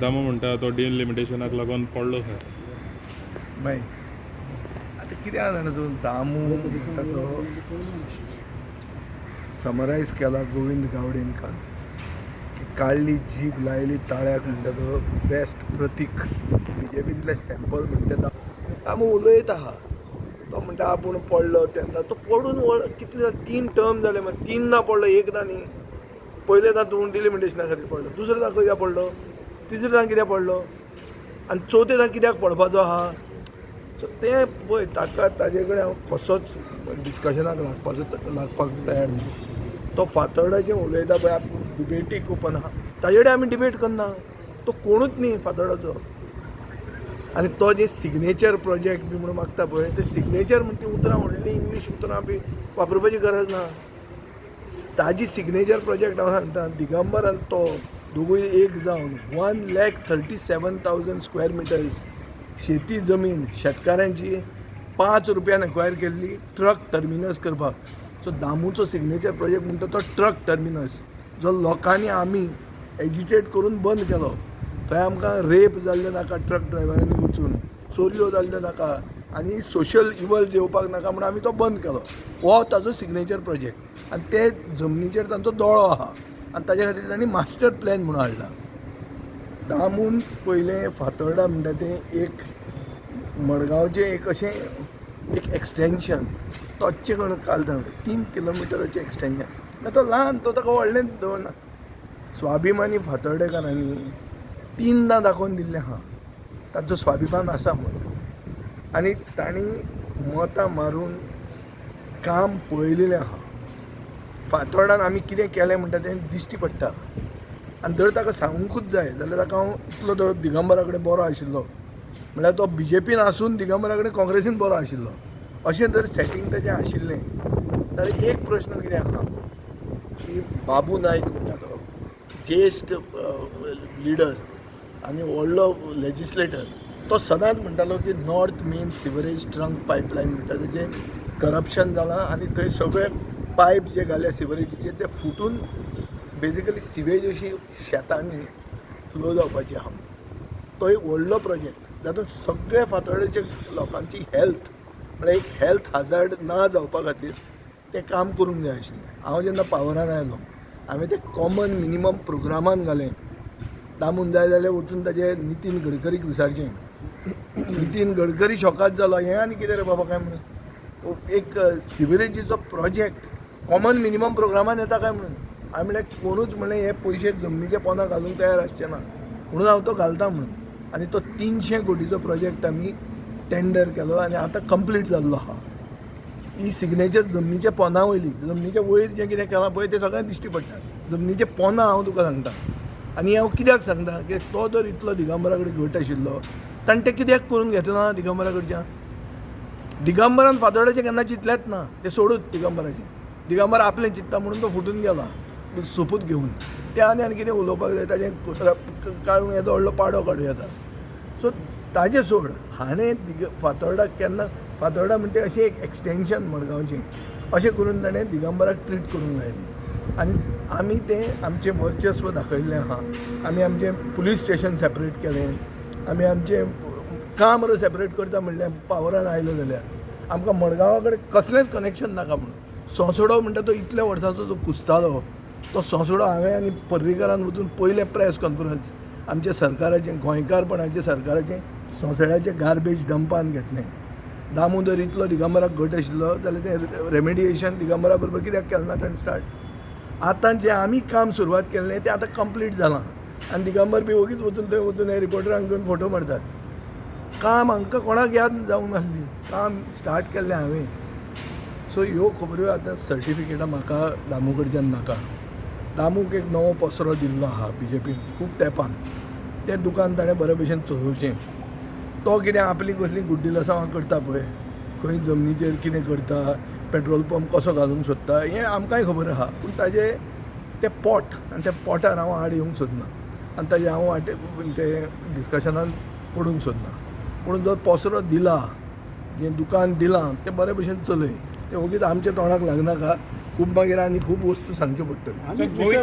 दामो म्हणटा तो डिलिमिटेशनाक लागून पडलो खंय. बाय आतां कित्याक जाणा तूं दामू म्हणटा तो समरायज केला गोविंद गावडेन काल की काळली जीब लायली ताळ्याक म्हणटा तो बेस्ट प्रतीक बीजेपींतले सॅम्पल म्हणटा दामू उलयत आहा. तो म्हणटा आपूण पडलो तेन्ना तो पडून कितले 3 टर्म जाले मागीर 3 पडलो एकदां न्ही. पयलें तूं डिलिमिटेशना खातीर पडलो, दुसरें कित्याक पडलो, तिसरें कित्याक पडलो आनी चवथें कित्याक पडपाचो आहा. सो तें पळय ताका ताजे कडेन हांव कसोच डिस्कशनाक लागपाक तयार ना. तो फातर्डाचें उलयता पळय आपूण डिबेटीक ओपन आहा ताजे कडेन आमी डिबेट करना. तो कोणूच न्ही फातर्डाचो. आनी तो जे सिग्नेचर प्रोजेक्ट बी म्हणून मागता पळय ते सिग्नेचर म्हणटा ती उतरां व्हडली इंग्लीश उतरां बी वापरपाची गरज ना. ताजी सिग्नेचर प्रोजेक्ट हांव सांगता दिगंबर आनी तो दोगूय एक जावन 1,37,000 स्क्वेअर मिटर्स शेती जमीन शेतकारांची 5 रुपयान एक्वायर केल्ली ट्रक टर्मिनस करपाक. सो दामूचो सिग्नेचर प्रोजेक्ट म्हणटा तो ट्रक टर्मिनस जो लोकांनी आमी एजिटेट करून बंद केलो. थंय आमकां रेप जाल्ले नाका ट्रक ड्रायव्हरांनी वचून, चोरयो जाल्ल्यो नाका आनी सोशल इवल्स येवपाक नाका म्हणून आमी तो बंद केलो. हो ताजो सिग्नेचर प्रोजेक्ट आनी ते जमनीचेर तांचो दोळो आहा आनी ताजे खातीर तांणी मास्टर प्लॅन म्हणून हाडला. दामून पयलें फातोर्डा म्हणटा तें एक मडगांवचें एक अशें एक एक्सटेंशन तोच्चे करून कालता 3 किलोमिटराचें एक्सटेंशन. तो ल्हान तो ताका व्हडलें दवरना. स्वाभिमानी फातोर्डेकारांनी 3दां दाखोवन दिल्लें आहा ताचो स्वाभिमान आसा म्हणून आनी तांणी मतां मारून काम पळयलेलें आहा. फातोर्डान आमी कितें केलें म्हणटा तें दिश्टी पडटा. आनी जर ताका सांगूंकूच जाय जाल्यार ताका हांव इतलो तो दिगंबरा कडेन बरो आशिल्लो म्हळ्यार तो बीजेपीन आसून दिगंबरा कडेन काँग्रेसीन बरो आशिल्लो अशें जर सेटींग ताचें आशिल्लें जाल्यार एक प्रश्न कितें आहा की बाबू नायक म्हणटा तो ज्येश्ठ लिडर आनी व्हडलो लेजिस्लेटर तो सदांच म्हणटालो की north main sewerage trunk pipeline म्हणटा तेजें करप्शन जालां आनी थंय सगळे पायप जे घाले सिवरेजीचे ते फुटून बेजिकली सिवेज अशी शेतांनी फ्लो जावपाची आहा. तो एक व्हडलो प्रोजेक्ट जातूंत सगळे फातोर्डेच्या लोकांची हेल्थ म्हळ्यार एक हेल्थ हाजार्ड ना जावपा खातीर तें काम करूंक जाय आशिल्लें. हांव जेन्ना पावरान आयलो हांवें तें कॉमन मिनिमम प्रोग्रामान घालें. दामून जाय जाल्यार वचून ताजें नितीन गडकरीक विचारचें. नितीन गडकरी शॉकाद जालो हें आनी कितें रे बाबा काय म्हणून एक सिवरेजीचो प्रोजेक्ट कॉमन मिनिमम प्रोग्रामान येता काय म्हणून. हांवें म्हणलें कोणूच म्हणलें हे पयशे जमनीच्या पोंदा घालूंक तयार आसचे ना म्हणून हांव तो घालता म्हणून. आनी तो 300 कोटीचो प्रोजेक्ट आमी टेंडर केलो आनी आतां कंप्लीट जाल्लो आहा. ही सिग्नेचर जमनीच्या पोंदा वयली. जमनीच्या वयर जें कितें केलां पळय तें सगळें दिश्टी पडटा. जमनीचे पोंदा हांव तुका सांगता. आनी हांव कित्याक सांगता की तो जर इतलो दिगंबरा कडेन घट आशिल्लो ताणें तें कित्याक करून घेतलो ना दिगंबरा कडच्यान. दिगंबरान फातोर्डाचें केन्ना चिंतलेंच ना. तें सोडूत दिगंबराचें. दिगंबर आपलें चिंतता म्हणून तो फुटून गेला सोपूत घेवन. तें आनी कितें उलोवपाक जाय ताजें काडूंक येता व्हडलो पाडो काडूं येता. सो ताजें सोड. हाणें फातोर्डाक केन्ना फातोर्डा म्हणटा अशें एक एक्सटेंशन मडगांवचें अशें करून ताणें दिगंबराक ट्रीट करूंक लायलें. आनी आमी तें आमचें वर्चस्व दाखयल्लें आहा. आमी आमचें पुलीस स्टेशन सेपरेट केलें. आमी आमचें काम सेपरेट करता म्हणलें पावरान आयलो जाल्यार आमकां मडगांवा कडेन कसलेंच कनेक्शन नाका म्हणून. सोंसडो म्हणटा तो इतल्या वर्सांचो जो कुसतालो तो सोंसडो हांवें आनी पर्रीकारान वचून पयलें प्रेस कॉन्फरन्स आमच्या सरकाराचें गोंयकारपणाचें सरकाराचें सोंसड्याचें गार्बेज डंपान घेतलें. दामोदर इतलो दिगंबराक घट आशिल्लो जाल्यार तें रेमेडिएशन दिगंबरा बरोबर कित्याक केलें ना ताणें स्टार्ट. आतां जें आमी काम सुरवात केल्लें तें आतां कंप्लीट जालां आनी दिगंबर बी वगीच वचून थंय वचून हे रिपोर्टरांक घेवन फोटो मारतात. काम हांकां कोणाक याद जावंक नासली. काम स्टार्ट केल्लें हांवें. सो ह्यो खबऱ्यो आतां सर्टिफिकेटां म्हाका दामू कडच्यान नाका. दामूक एक नवो पसरो दिल्लो आहा बीजेपीन खूब तेंपान. तें दुकान ताणें बरे भशेन चलोवचें. तो कितें आपली कसली गुड्डिलसांवां करता पळय खंय जमनीचेर कितें करता पेट्रोल पंप कसो घालूंक सोदता हें आमकांय खबर आहा. पूण ताजें तें पोट आनी त्या पोटार हांव आड येवंक सोदना आनी ताजें हांव तें डिस्कशनान पडूंक सोदना. पूण जो पसरो दिला जें दुकान दिलां तें बरे भशेन चलय. तें वगीच आमच्या तोंडाक लागनाका. खूब मागीर आनी खूब वस्तू सांगच्यो पडटल्यो.